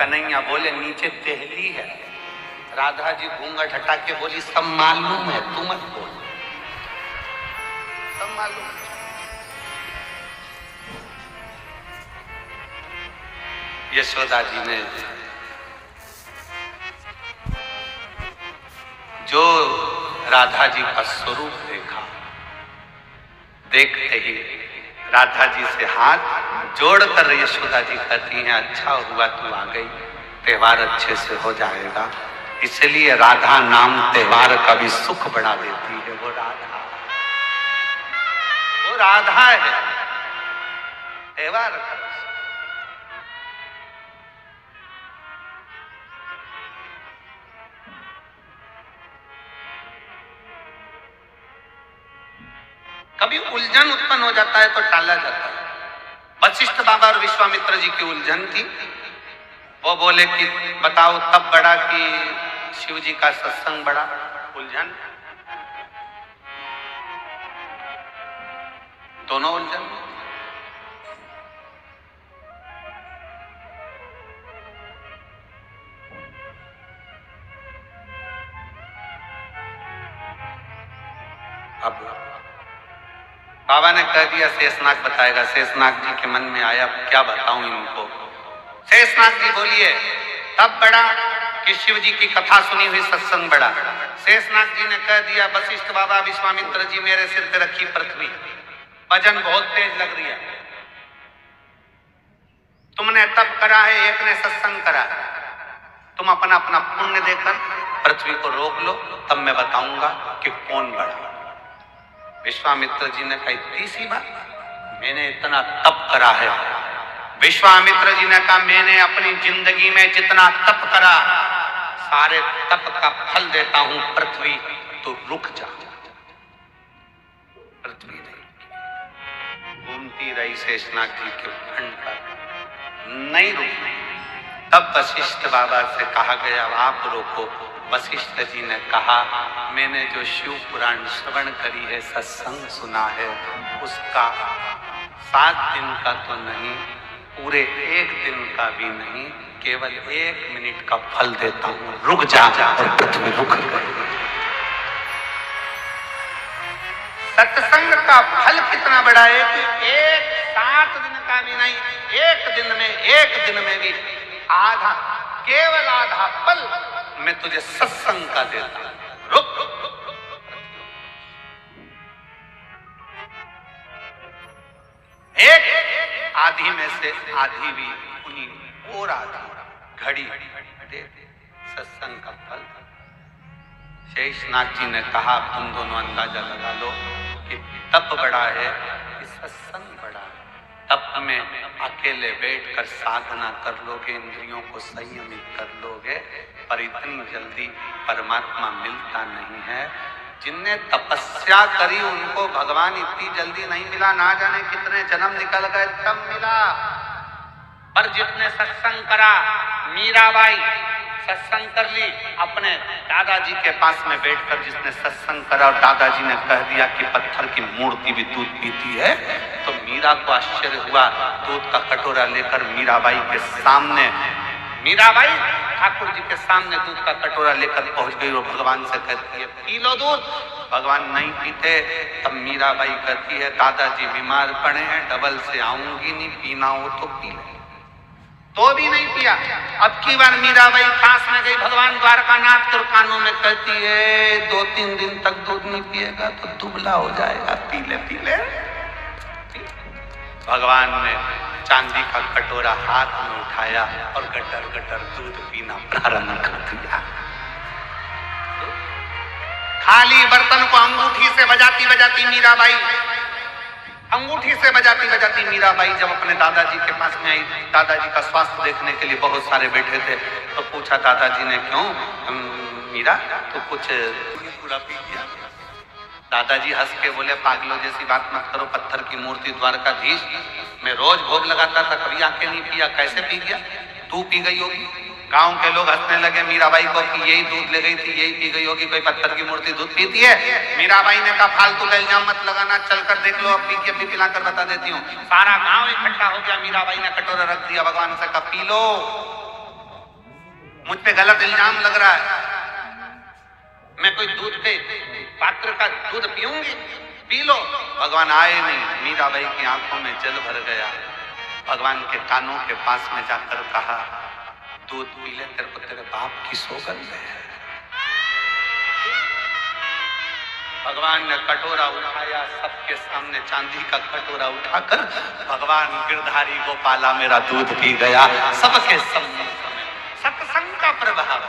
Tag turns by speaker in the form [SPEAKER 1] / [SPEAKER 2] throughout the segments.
[SPEAKER 1] कन्हैया बोले नीचे देहली है। राधा जी घूंघट हटा के बोली सब मालूम है, तू मत बोल, सब मालूम है। यशोदा जी ने जो राधा जी का स्वरूप देखा, देखते ही राधा जी से हाथ जोड़कर यशोदा जी कहती हैं अच्छा हुआ तू आ गई, त्योहार अच्छे से हो जाएगा। इसलिए राधा नाम त्योहार का भी सुख बढ़ा देती है। वो राधा है त्योहार का। कभी उलझन उत्पन्न हो जाता है तो टाला जाता है। वशिष्ठ बाबा और विश्वामित्र जी की उलझन थी। वो बोले कि बताओ तब बड़ा कि शिव जी का सत्संग बड़ा। उलझन, दोनों उलझन। अब बाबा ने कह दिया शेषनाग बताएगा। शेषनाग जी के मन में आया क्या बताऊं इनको। शेषनाग जी बोलिए तब बड़ा कि शिव जी की कथा सुनी हुई सत्संग बड़ा। शेषनाग जी ने कह दिया वशिष्ठ बाबा विश्वामित्र जी मेरे सिर पे रखी पृथ्वी, वजन बहुत तेज लग रही है, तुमने तप करा है, एक ने सत्संग करा, तुम अपना अपना पुण्य देकर पृथ्वी को रोक लो, तब मैं बताऊंगा कि कौन बड़ा। विश्वामित्र जी ने कहा इतनी सी बात, मैंने इतना तप करा है। विश्वामित्र जी ने कहा मैंने अपनी जिंदगी में जितना तप करा सारे तप का फल देता हूं पृथ्वी, तो रुक जा। पृथ्वी घूमती रही शेषनाग जी के खंड पर, नहीं रुकी। तब वशिष्ठ बाबा से कहा गया आप रोको। वशिष्ठ जी ने कहा मैंने जो शिव पुराण श्रवण करी है, सत्संग सुना है, उसका 7 दिन का तो नहीं, पूरे 1 दिन का भी नहीं, केवल 1 मिनट का फल देता हूं, रुक जा। और पृथ्वी रुक गई। सत्संग का फल कितना बड़ा है कि 7 दिन का भी नहीं, 1 दिन में भी आधा, केवल आधा पल मैं तुझे सत्संग का देता हूं, रुक। एक आधी में से आधी भी उन्हीं और आधी घड़ी दे सत्संग का फल। शेषनाग जी ने कहा तुम दोनों अंदाजा लगा लो कि तप बड़ा है कि सत्संग बड़ा है। तप में अकेले बैठकर साधना कर लोगे, इंद्रियों को संयमित कर लोगे, पर इतनी जल्दी परमात्मा मिलता नहीं है। जिनने तपस्या करी उनको भगवान इतनी जल्दी नहीं मिला, ना जाने कितने जन्म निकल गए तब मिला। पर जिसने सत्संग करा, मीराबाई सत्संग कर ली, अपने दादाजी के पास में बैठकर जिसने सत्संग करा और दादाजी ने कह दिया कि पत्थर की मूर्ति भी दूध पीती है, तो मीरा को आश्चर्य हुआ। दूध का कटोरा लेकर मीराबाई के सामने, मीराबाई ठाकुर जी के सामने दूध का कटोरा लेकर पहुंच गई और भगवान से कहती है पी लो दूध। भगवान नहीं पीते। तब मीराबाई कहती है दादाजी बीमार पड़े हैं, डबल से आऊंगी नहीं, पीना हो तो पी ले। तो भी नहीं पिया। अब की बार मीराबाई पास में गई भगवान द्वारकानाथ के कानों में कहती है 2-3 दिन तक दूध नहीं पिएगा तो दुबला हो जाएगा, पी ले पी ले। भगवान ने चांदी का कटोरा हाथ में उठाया और गटर गटर दूध पीना प्रारंभ कर दिया। खाली बर्तन को अंगूठी से बजाती बजाती मीराबाई, अंगूठी से बजाती बजाती मीराबाई जब अपने दादाजी के पास में आई, दादाजी का स्वास्थ्य देखने के लिए बहुत सारे बैठे थे, तो पूछा दादाजी ने क्यों मीरा तो कुछ पूरा पी गया। दादाजी हंस के बोले पागलों जैसी बात मत करो, पत्थर की मूर्ति द्वारकाधीश, मैं रोज भोग लगाता था, कभी आके नहीं पिया, कैसे पी गया? तू पी गई होगी। गांव के लोग हंसने लगे मीराबाई को कि यही दूध ले गई थी, यही पी गई होगी, कोई पत्थर की मूर्ति दूध पीती है? मीराबाई ने कहा फालतू का इल्जाम मत लगाना, चलकर देख लो, अब पी के भी पिलाकर बता देती हूँ। सारा गांव इकट्ठा हो गया, मीराबाई ने कटोरा रख दिया, भगवान से कहा पी लो। मुझ पे गलत इल्जाम लग रहा है। मैं कोई दूध के पात्र का दूध पीऊंगी? P low. भगवान आए नहीं। मीराबाई की आंखों में जल भर गया। भगवान के कानों के पास में जाकर कहा, दूध पी ले, तेरे को तेरे बाप की सौगंध है। भगवान ने कटोरा उठाया, सबके सामने चांदी का कटोरा उठाकर भगवान गिरधारी गोपाला मेरा दूध पी गया। सबके सत्संग का प्रभाव।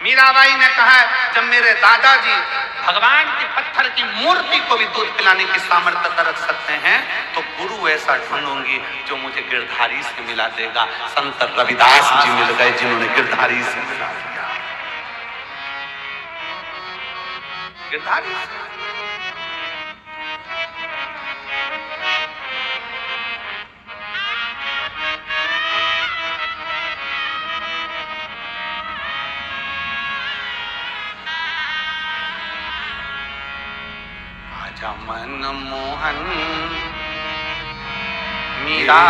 [SPEAKER 1] मीराबाई ने कहा, जब मेरे दादाजी भगवान की पत्थर की मूर्ति को भी दूध पिलाने की सामर्थ्य रख सकते हैं, तो गुरु ऐसा ढूंढूंगी जो मुझे गिरधारी से मिला देगा। संत रविदास जी मिल गए जिन्होंने गिरधारी से मिला दिया। गिरधारी आजा मन मोहन मीरा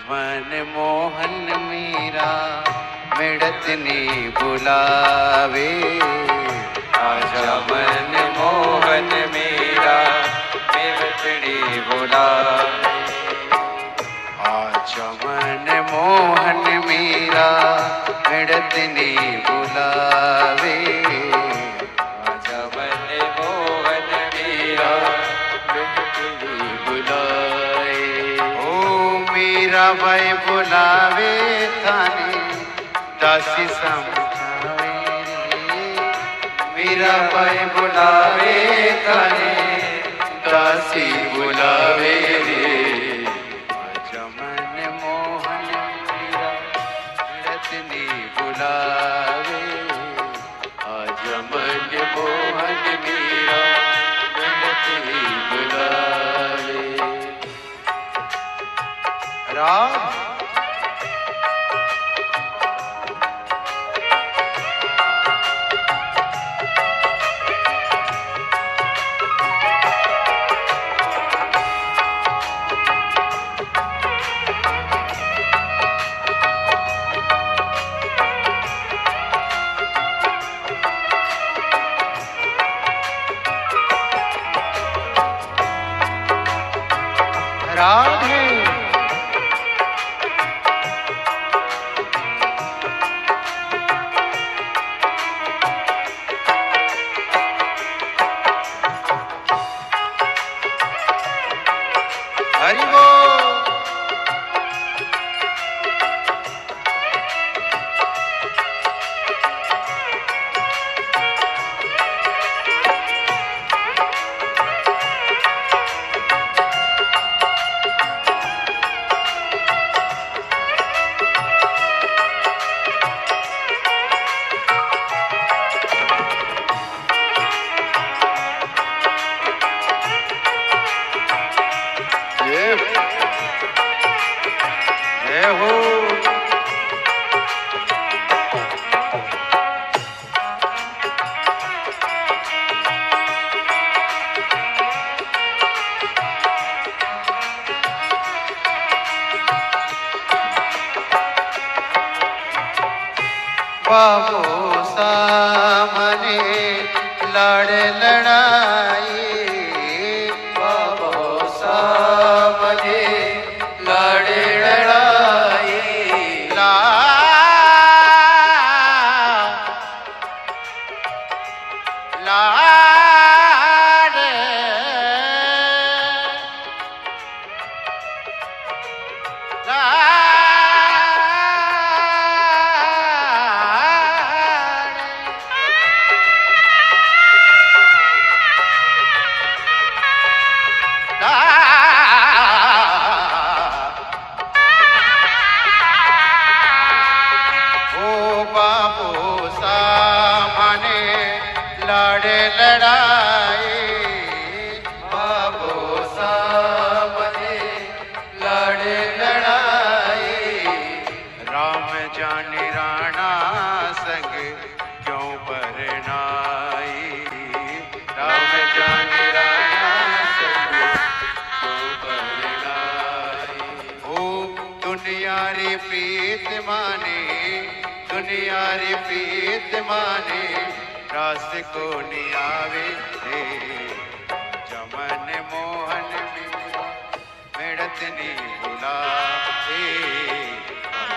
[SPEAKER 2] मन मोहन मीरा मिड़त ने बुलावे। आजा मन मोहन मीरा मिड़त ने बुलावे। आजा मन मोहन मीरा मिड़त ने बुलावे। आजा मन मोहन मीरा मिड़त ने बुलाए। मीराबाई बुलावे थाने दासी समझावे रे। मीराबाई बुलावे थाने दासी बुलावे रे। आजा मन मोहन मीरा मिड़त ने बुलावे। आजा मन मोहन मीरा मिड़त ने बुलावे। राम राधे हरि बोल। जय हो। बाबो सामने लड़ लड़ाई। बाबो सामने लड़ लड़ाई। लड़ाई राम जाने राणा संग क्यों परनाई। राम जाने राणा संग क्यों परनाई। ओ दुनिया रे प्रीत माने, दुनिया रे प्रीत माने, रास को नियावे रे। जमन मोहन मीरा मिड़त नी बुलाए।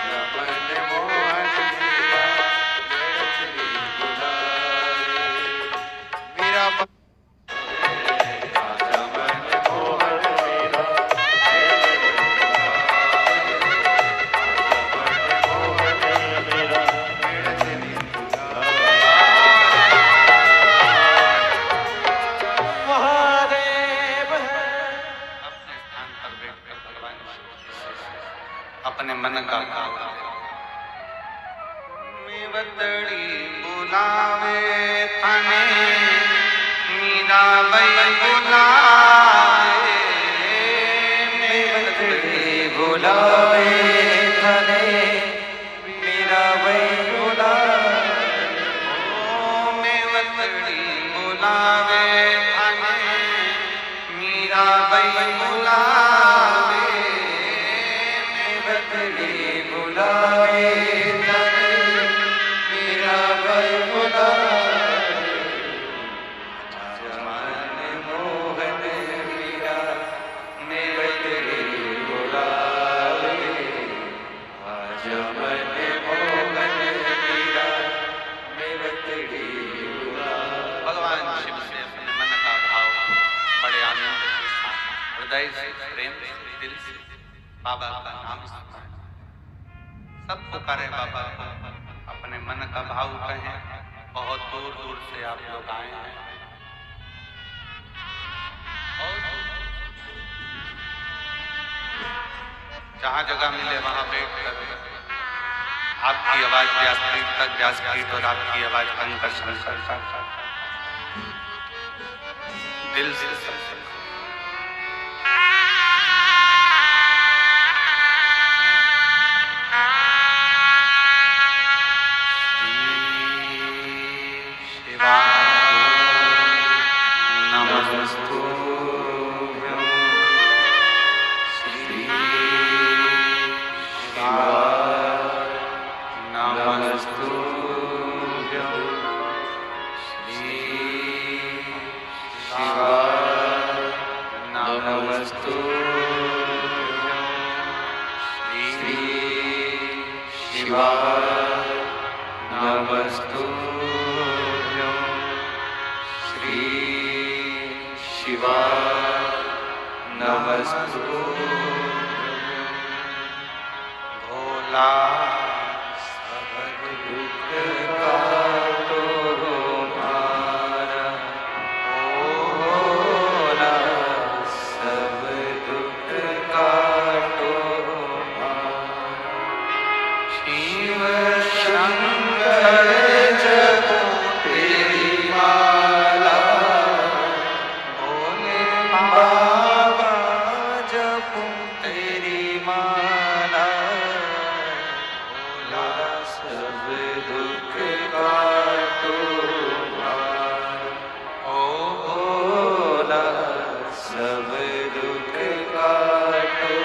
[SPEAKER 2] जमन मोहन मीरा मिड़त नी बुलाए। मीरा जमन मोहन मीरा
[SPEAKER 1] अपने मन का भाव। मेवतड़ी बुलावे तने, मीरा बाई बुलावे। मेवतड़ी
[SPEAKER 2] बुलावे तने, मीरा बाई बुलावे।
[SPEAKER 1] ओ मेवतड़ी बुलावे तने, मीरा बाई बुलावे।
[SPEAKER 2] बुलावे तने, मीरा बाई बुलावे। जमन मोहन मीरा मेवतड़ी बुलावे। जमन मोहन मीरा मेवतड़ी बुलावे।
[SPEAKER 1] भगवान शिव से अपने मन का भाव बड़े आनंद के साथ, हृदय से, प्रेम से, दिल से बाबा का नाम स्मरण। सब पुकारे बाबा को, अपने मन का भाव कहें। बहुत दूर दूर से आप लोग आए हैं। जहाँ जगह मिले वहाँ बैठ कर आपकी आवाज व्यासपीठ तक, व्यासपीठ और आपकी आवाज अंतर शंकर दिल से भोला सब दुख काटो मारा। भोला सब दुख काटो मारा। शिव शंकर जपो तेरी माला। भोले बाबा जपो तेरी माला। भोला सब दुख काटो मारा। ओ भोला सब दुख काटो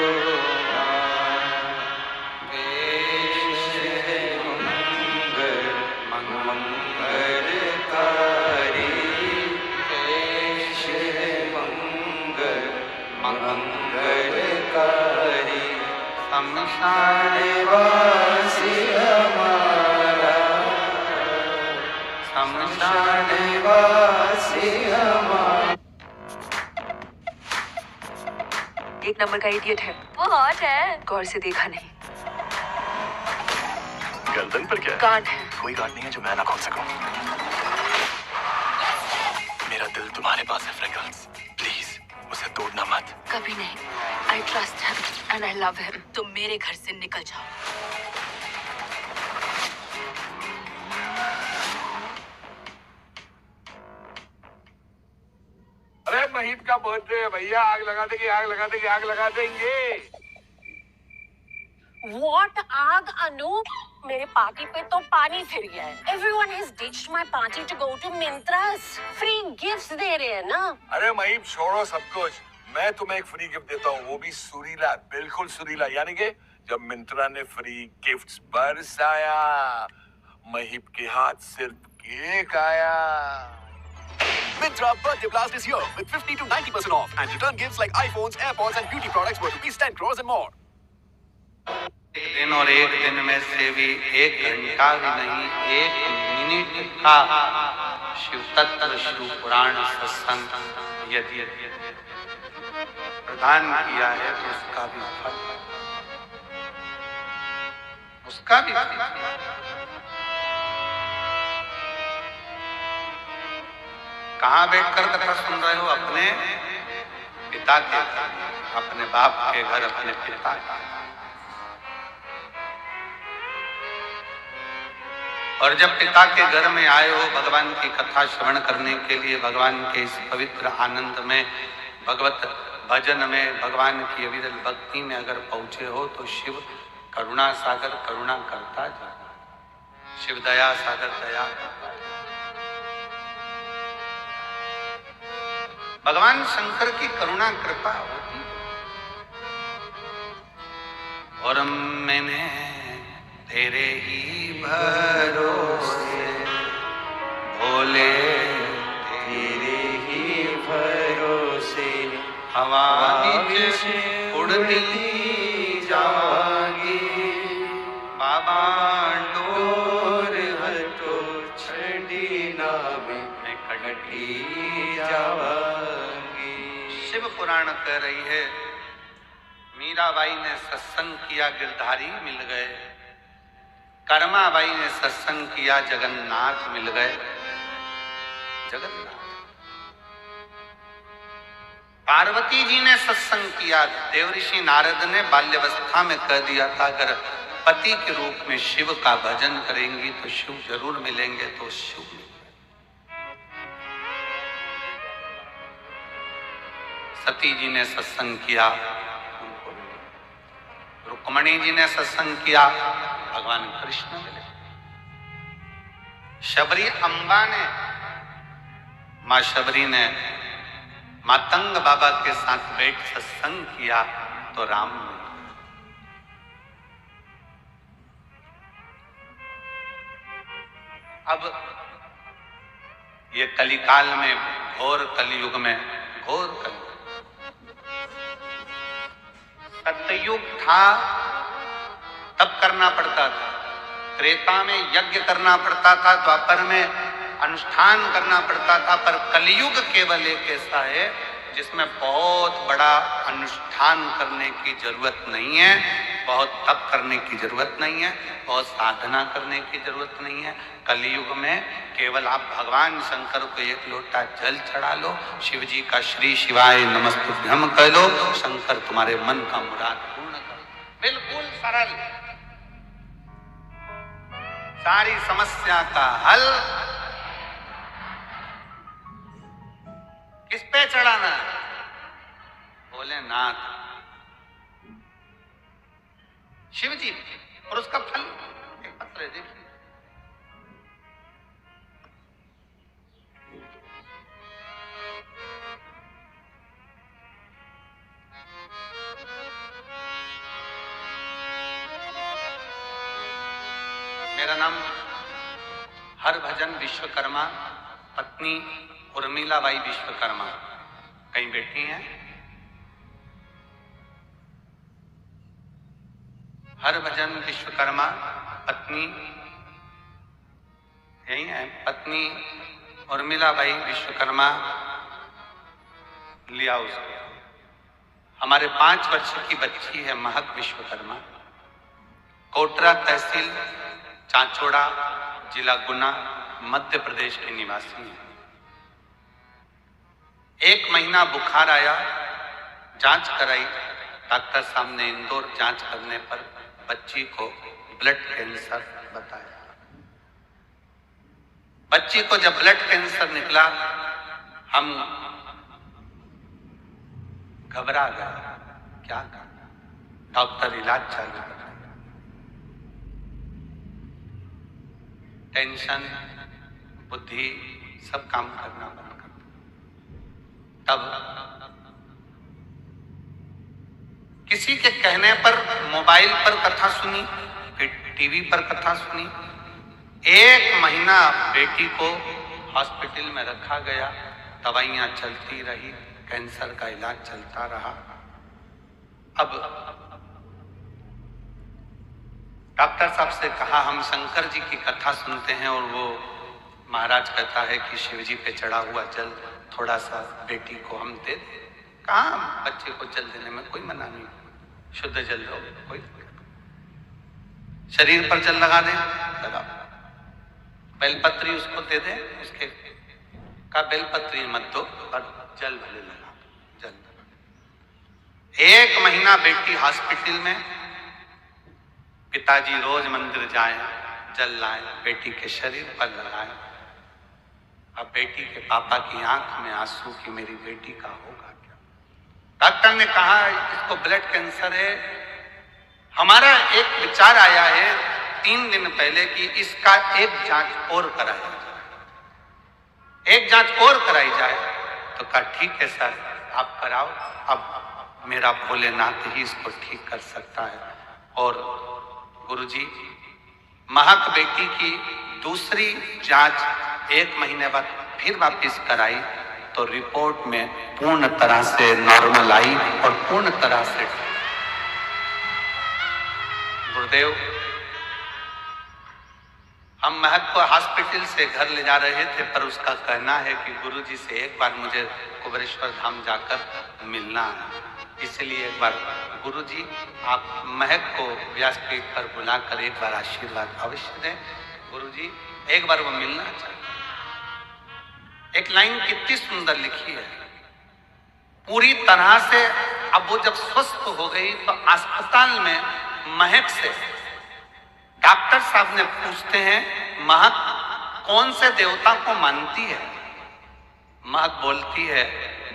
[SPEAKER 1] मारा। वेश है मंगल मंगलकारी। वेश है मंगल मंगलकारी। शमशान वासी हमारा। शमशान वासी हमारा।
[SPEAKER 3] एक नंबर का इडियट है
[SPEAKER 4] वो हॉट है।
[SPEAKER 3] गौर से देखा नहीं।
[SPEAKER 5] गर्दन पर क्या है?
[SPEAKER 3] गांठ है।
[SPEAKER 5] कोई गांठ नहीं है जो मैं ना खोल सकूं। मेरा दिल तुम्हारे पास है फ्रेगल्स, प्लीज उसे तोड़ना मत।
[SPEAKER 3] कभी नहीं। I trust him and I love him.
[SPEAKER 4] तुम मेरे घर से निकल जाओ।
[SPEAKER 6] अरे महीप का बर्थडे है भैया, आग लगा देंगे, आग लगा देंगे, आग लगा देंगे। What आग अनूप, मेरे पार्टी पे तो पानी फिर गया है। Everyone has ditched my party to go to Myntra's. Free gifts दे रहे हैं ना?
[SPEAKER 5] अरे महीम छोड़ो सब कुछ, मैं तुम्हें एक फ्री गिफ्ट देता हूँ, वो भी सुरीला, बिल्कुल सुरीला, यानी कि जब मिंत्रा ने फ्री गिफ्ट्स बरसाया, महीप के हाथ सिर्फ केक आया। Myntra Birthday Blast is here with 50 to 90% off and return gifts like iPhones, AirPods and beauty products worth rupees 10 crores and more.
[SPEAKER 1] एक दिन और एक दिन में से भी एक घंटा भी नहीं, एक मिनट का शिव तत्व शिव पुराण सत्संग यदि प्रदान किया है तो उसका भी फल, उसका भी फल। कहाँ बैठकर कथा सुन रहे हो? अपने पिता के घर, अपने बाप के घर, अपने पिता के। और जब पिता के घर में आए हो भगवान की कथा श्रवण करने के लिए, भगवान के इस पवित्र आनंद में, भगवत भजन में, भगवान की अविरल भक्ति में अगर पहुंचे हो तो शिव करुणा सागर करुणा करता जाए, शिव दया सागर दया करता जाए। भगवान शंकर की करुणा कृपा होती है। और मैंने तेरे ही भरोसे भोले,
[SPEAKER 2] तेरे ही भरोसे
[SPEAKER 1] हवा नीचे उड़ती जाएगी, बाबा
[SPEAKER 2] और हटो छड़ी नावे
[SPEAKER 1] मैं कटी
[SPEAKER 2] जावांगी।
[SPEAKER 1] शिव पुराण कह रही है, मीराबाई ने सत्संग किया, गिरधारी मिल गए। कर्माबाई ने सत्संग किया, जगन्नाथ मिल गए। जगन्नाथ। पार्वती जी ने सत्संग किया, देवऋषि नारद ने बाल्यावस्था में कह दिया था अगर पति के रूप में शिव का भजन करेंगी तो शिव जरूर मिलेंगे, तो शिव मिले। सती जी ने सत्संग किया, उनको मिले। रुक्मणी जी ने सत्संग किया, भगवान कृष्ण मिले। शबरी अम्बा ने, मां शबरी ने मातंग बाबा के साथ बैठ सत्संग किया तो राम मिले। अब ये कलिकाल में, घोर कलयुग में, घोर कलयुग, सत्ययुग था तब करना पड़ता था, त्रेता में यज्ञ करना पड़ता था, द्वापर में अनुष्ठान करना पड़ता था, पर कलयुग केवल एक ऐसा है जिसमें बहुत बड़ा अनुष्ठान करने की जरूरत नहीं है, बहुत तप करने की जरूरत नहीं है, बहुत साधना करने की जरूरत नहीं है। कलयुग में केवल आप भगवान शंकर को एक लोटा जल चढ़ा लो, शिव जी का श्री शिवाय नमस्तुभ्यम कह लो, शंकर तुम्हारे मन का मुराद पूर्ण कर। बिल्कुल सरल, सारी समस्या का हल किस पे चढ़ाना है? भोलेनाथ, शिव जी। और उसका फल एक पत्र है, देखिए। मेरा नाम हरभजन विश्वकर्मा, पत्नी उर्मिलाबाई विश्वकर्मा। कहीं बैठी हैं? हरभजन विश्वकर्मा, पत्नी यही है, पत्नी उर्मिलाबाई विश्वकर्मा। लिया उसको। हमारे 5 वर्ष की बच्ची है महक विश्वकर्मा, कोटरा तहसील, चांचोड़ा, जिला गुना, मध्य प्रदेश के निवासी हैं। 1 महीना बुखार आया, जांच कराई, डॉक्टर साहब ने इंदौर जांच करने पर बच्ची को ब्लड कैंसर बताया। बच्ची को जब ब्लड कैंसर निकला, हम घबरा गए, क्या करना। डॉक्टर इलाज चालू कर दिया। टेंशन, बुद्धि सब काम करना बंद कर दो। तब किसी के कहने पर मोबाइल पर कथा सुनी, फिर टीवी पर कथा सुनी। 1 महीना बेटी को हॉस्पिटल में रखा गया, दवाइयां चलती रही, कैंसर का इलाज चलता रहा। अब डॉक्टर साहब से कहा हम शंकर जी की कथा सुनते हैं, और वो महाराज कहता है कि शिव जी पे चढ़ा हुआ जल थोड़ा सा बेटी को हम दे दें। कहाँ बच्चे को जल देने में कोई मना नहीं, शुद्ध जल दो, कोई शरीर पर जल लगा दे, लगाओ। बेलपत्री उसको दे दे, उसके का बेलपत्री मत दो और जल भले लगा दो, जल लगा। 1 महीना बेटी हॉस्पिटल में, पिताजी रोज मंदिर जाएं, जल लाएं, बेटी के शरीर पर लगाएं। अब बेटी के पापा की आंख में आंसू कि मेरी बेटी का होगा क्या। डॉक्टर ने कहा इसको ब्लड कैंसर है। हमारा एक विचार आया है 3 दिन पहले कि इसका एक जांच और कराई जाए, एक जांच और कराई जाए। तो कहा ठीक है सर आप कराओ, अब मेरा भोलेनाथ ही इसको ठीक कर सकता है। और गुरुजी महक बेटी की दूसरी जांच 1 महीने बाद फिर वापिस कराई, तो रिपोर्ट में पूर्ण तरह से नॉर्मल आई और पूर्ण तरह से। गुरुदेव हम महक को हॉस्पिटल से घर ले जा रहे थे, पर उसका कहना है कि गुरुजी से एक बार मुझे कुबेरेश्वर धाम जाकर मिलना है, इसलिए एक बार गुरुजी आप महक को व्यासपीठ पर बुलाकर एक बार आशीर्वाद अवश्य दें। गुरुजी एक बार वो मिलना चाहिए। एक लाइन कितनी सुंदर लिखी है, पूरी तरह से। अब वो जब स्वस्थ हो गई तो अस्पताल में महक से डॉक्टर साहब ने पूछते हैं महक कौन से देवता को मानती है। महक बोलती है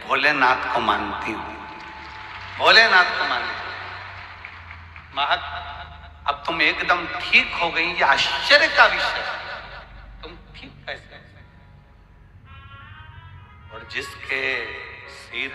[SPEAKER 1] भोलेनाथ को मानती हूं, भोलेनाथ को मानती हूं। महक अब तुम एकदम ठीक हो गई, ये आश्चर्य का विषय, तुम ठीक कैसे। और जिसके सिर